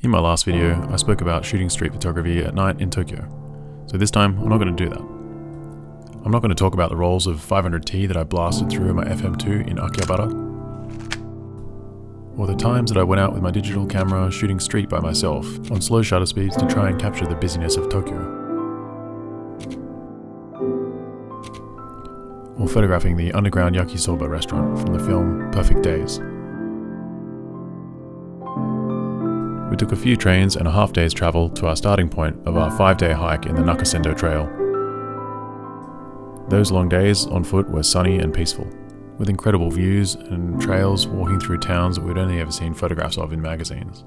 In my last video, I spoke about shooting street photography at night in Tokyo. So this time, I'm not going to do that. I'm not going to talk about the rolls of 500T that I blasted through my FM2 in Akihabara, or the times that I went out with my digital camera shooting street by myself on slow shutter speeds to try and capture the busyness of Tokyo, or photographing the underground yakisoba restaurant from the film Perfect Days. We took a few trains and a half day's travel to our starting point of our 5-day hike in the Nakasendo Trail. Those long days on foot were sunny and peaceful, with incredible views and trails walking through towns that we'd only ever seen photographs of in magazines.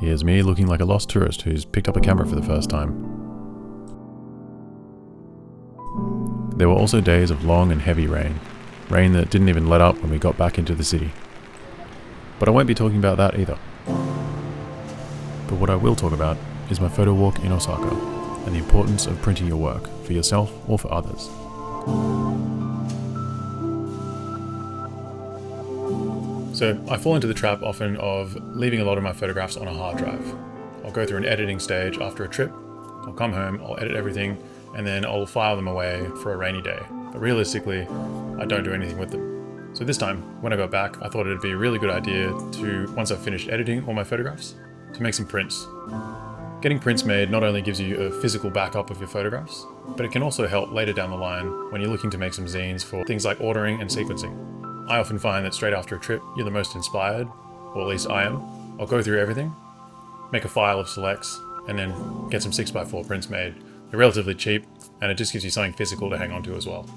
Here's me looking like a lost tourist who's picked up a camera for the first time. There were also days of long and heavy rain that didn't even let up when we got back into the city. But I won't be talking about that either. But what I will talk about is my photo walk in Osaka and the importance of printing your work for yourself or for others. So I fall into the trap often of leaving a lot of my photographs on a hard drive. I'll go through an editing stage after a trip, I'll come home, I'll edit everything, and then I'll file them away for a rainy day. But realistically, I don't do anything with them. So this time, when I got back, I thought it'd be a really good idea to, once I've finished editing all my photographs, to make some prints. Getting prints made not only gives you a physical backup of your photographs, but it can also help later down the line when you're looking to make some zines for things like ordering and sequencing. I often find that straight after a trip, you're the most inspired, or at least I am. I'll go through everything, make a file of selects, and then get some 6x4 prints made. They're relatively cheap, and it just gives you something physical to hang on to as well.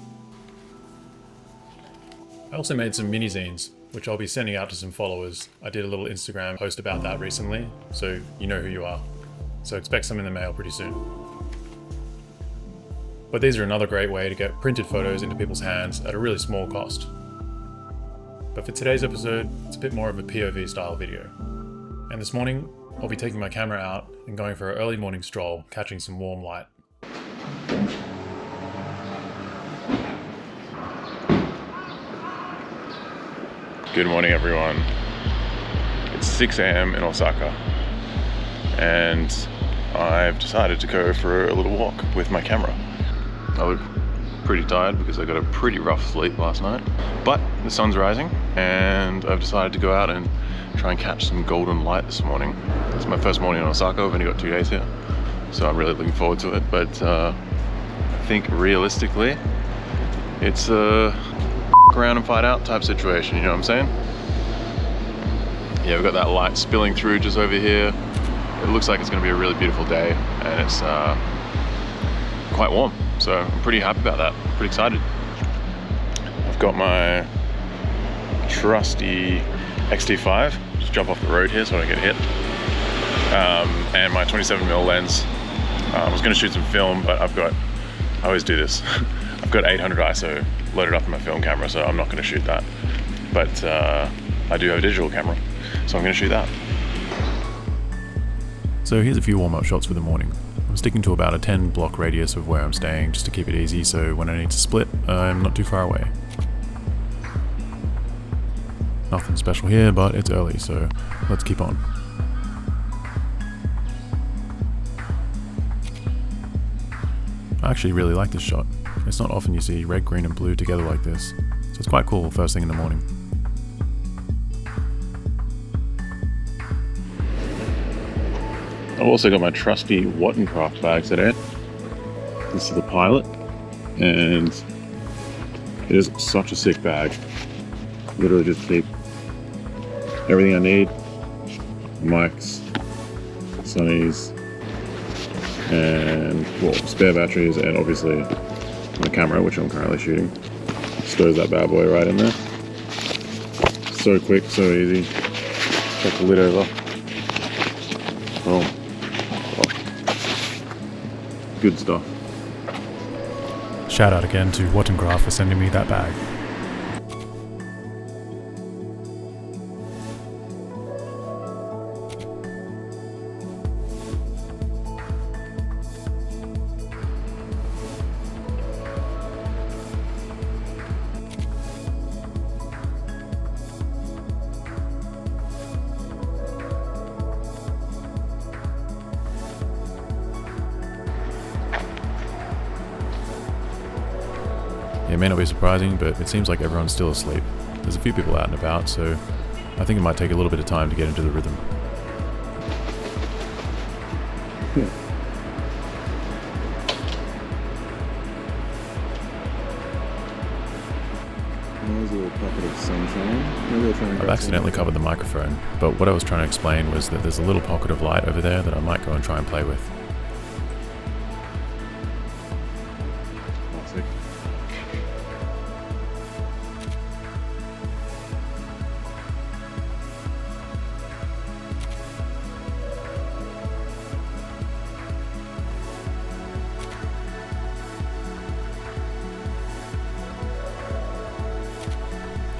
I also made some mini zines, which I'll be sending out to some followers. I did a little Instagram post about that recently, so you know who you are. So expect some in the mail pretty soon. But these are another great way to get printed photos into people's hands at a really small cost. But for today's episode, it's a bit more of a POV style video. And this morning, I'll be taking my camera out and going for an early morning stroll, catching some warm light. Good morning, everyone. It's 6 a.m. in Osaka, and I've decided to go for a little walk with my camera. I look pretty tired because I got a pretty rough sleep last night, but the sun's rising, and I've decided to go out and try and catch some golden light this morning. It's my first morning in Osaka. I've only got 2 days here, so I'm really looking forward to it, but I think realistically, it's around and find out type situation, you know what I'm saying? Yeah, we've got that light spilling through just over here. It looks like it's going to be a really beautiful day, and it's quite warm, so I'm pretty happy about that. Pretty excited. I've got my trusty XT-5, just jump off the road here so I don't get hit, and my 27mm lens. I was going to shoot some film, but I always do this. I've got 800 ISO loaded up in my film camera, so I'm not going to shoot that. But I do have a digital camera, so I'm going to shoot that. So here's a few warm-up shots for the morning. I'm sticking to about a 10 block radius of where I'm staying just to keep it easy, so when I need to split, I'm not too far away. Nothing special here, but it's early, so let's keep on. I actually really like this shot. It's not often you see red, green and blue together like this, so it's quite cool first thing in the morning. I've also got my trusty Wotoncraft bag today. This is the Pilot, and it is such a sick bag. Literally just keep everything I need, mics, sunnies, and well, spare batteries, and obviously my camera, which I'm currently shooting. Stows that bad boy right in there. So quick, so easy. Check the lid over. Oh. Good stuff. Shout out again to Wotoncraft for sending me that bag. may not be surprising, but it seems like everyone's still asleep. There's a few people out and about, so I think it might take a little bit of time to get into the rhythm. There's a little pocket of sunshine. I've accidentally covered the microphone, but what I was trying to explain was that there's a little pocket of light over there that I might go and try and play with. Classic.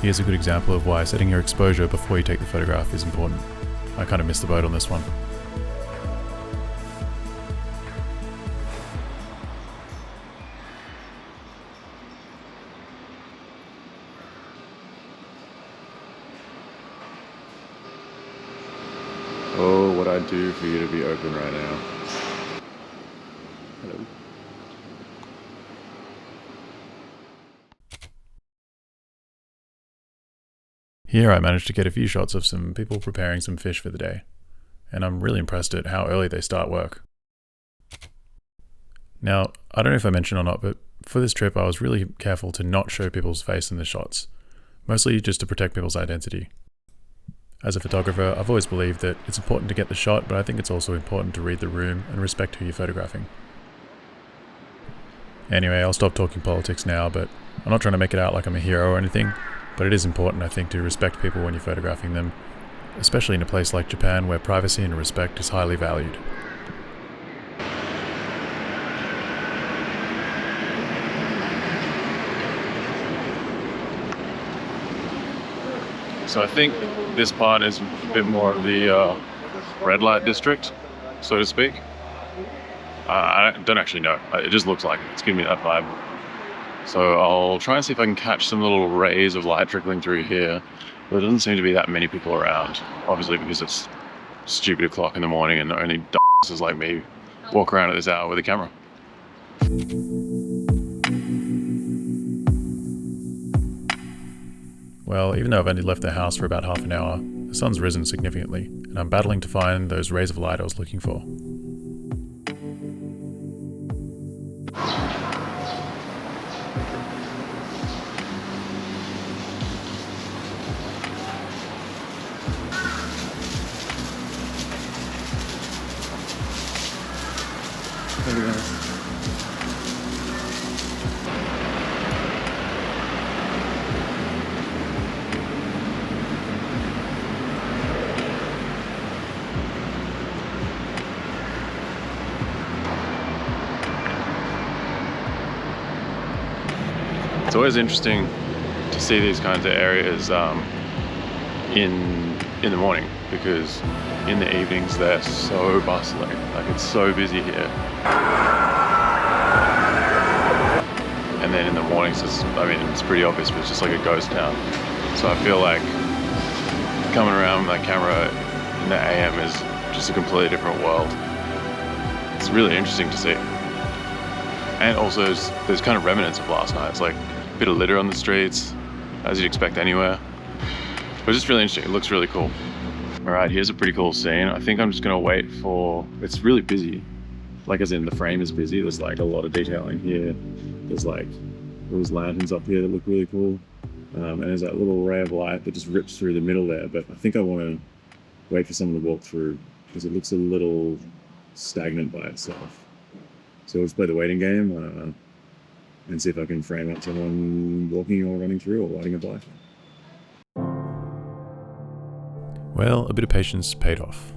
Here's a good example of why setting your exposure before you take the photograph is important. I kind of missed the boat on this one. Oh, what I'd do for you to be open right now. Hello. Here I managed to get a few shots of some people preparing some fish for the day, and I'm really impressed at how early they start work. Now, I don't know if I mentioned or not, but for this trip I was really careful to not show people's face in the shots, mostly just to protect people's identity. As a photographer, I've always believed that it's important to get the shot, but I think it's also important to read the room and respect who you're photographing. Anyway, I'll stop talking politics now, but I'm not trying to make it out like I'm a hero or anything. But it is important, I think, to respect people when you're photographing them, especially in a place like Japan where privacy and respect is highly valued. So I think this part is a bit more of the red light district, so to speak. I don't actually know. It just looks like it. It's giving me that vibe. So I'll try and see if I can catch some little rays of light trickling through here. But there doesn't seem to be that many people around. Obviously because it's stupid o'clock in the morning and only d***s like me walk around at this hour with a camera. Well, even though I've only left the house for about half an hour, the sun's risen significantly, and I'm battling to find those rays of light I was looking for. It's always interesting to see these kinds of areas in the morning, because in the evenings they're so bustling. Like, it's so busy here. And then in the mornings, it's pretty obvious, but it's just like a ghost town. So I feel like coming around with that camera in the AM is just a completely different world. It's really interesting to see. And also there's kind of remnants of last night. It's like a bit of litter on the streets, as you'd expect anywhere. But it's just really interesting. It looks really cool. All right, here's a pretty cool scene. I think I'm just gonna wait for, it's really busy. Like, as in the frame is busy. There's like a lot of detailing here. There's like those lanterns up here that look really cool. And there's that little ray of light that just rips through the middle there. But I think I wanna wait for someone to walk through because it looks a little stagnant by itself. So let's play the waiting game and see if I can frame out someone walking or running through or riding a bike. Well, a bit of patience paid off.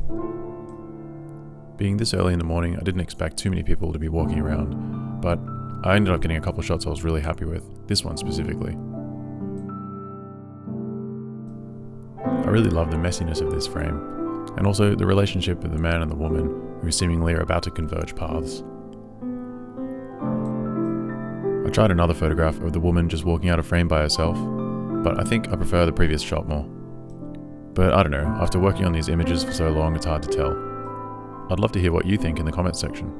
Being this early in the morning, I didn't expect too many people to be walking around, but I ended up getting a couple of shots I was really happy with, this one specifically. I really love the messiness of this frame, and also the relationship of the man and the woman who seemingly are about to converge paths. I tried another photograph of the woman just walking out of frame by herself, but I think I prefer the previous shot more. But I don't know, after working on these images for so long, it's hard to tell. I'd love to hear what you think in the comments section.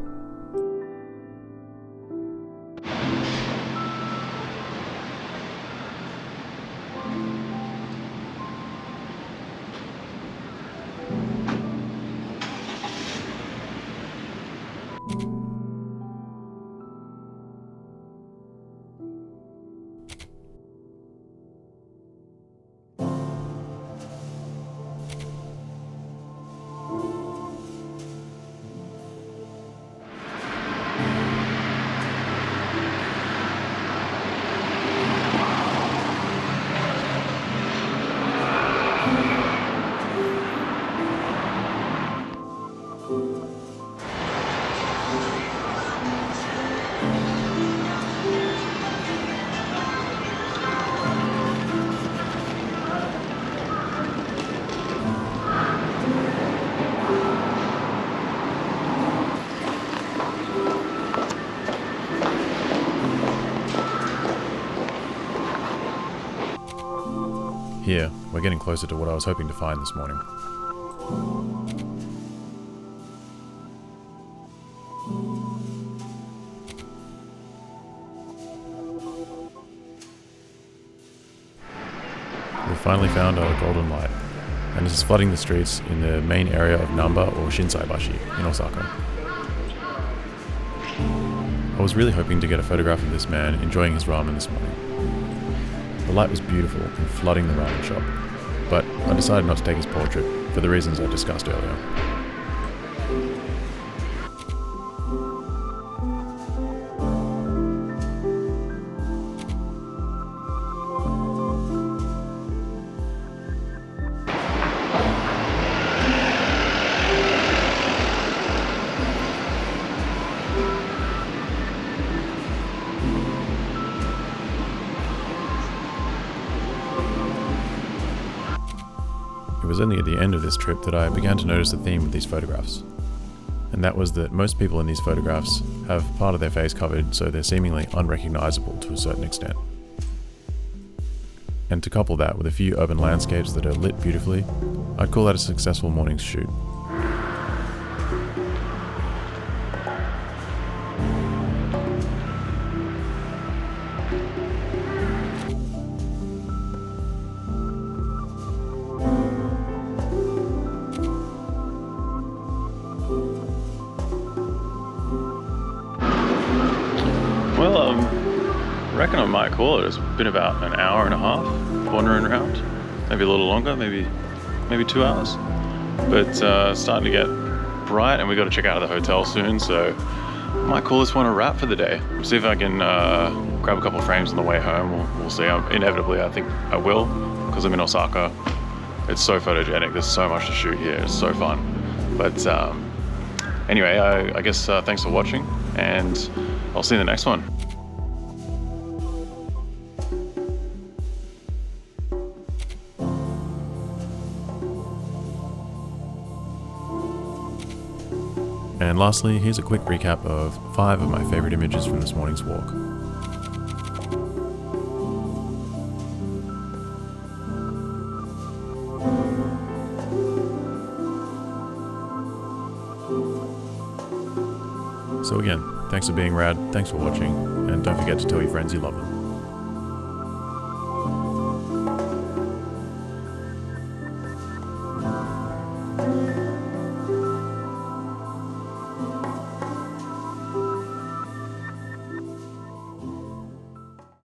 Here, we're getting closer to what I was hoping to find this morning. We've finally found our golden light, and this is flooding the streets in the main area of Namba or Shinsaibashi in Osaka. I was really hoping to get a photograph of this man enjoying his ramen this morning. The light was beautiful and flooding the ramen shop, but I decided not to take his portrait for the reasons I discussed earlier. It was only at the end of this trip that I began to notice the theme of these photographs. And that was that most people in these photographs have part of their face covered so they're seemingly unrecognizable to a certain extent. And to couple that with a few urban landscapes that are lit beautifully, I'd call that a successful morning's shoot. I reckon I might call it. It's been about an hour and a half wandering around, maybe a little longer, maybe 2 hours. But starting to get bright, and we got to check out of the hotel soon, so I might call this one a wrap for the day. See if I can grab a couple of frames on the way home. We'll see. Inevitably, I think I will, because I'm in Osaka. It's so photogenic. There's so much to shoot here. It's so fun. But anyway, I guess thanks for watching, and I'll see you in the next one. And lastly, here's a quick recap of 5 of my favourite images from this morning's walk. So again, thanks for being rad, thanks for watching, and don't forget to tell your friends you love them.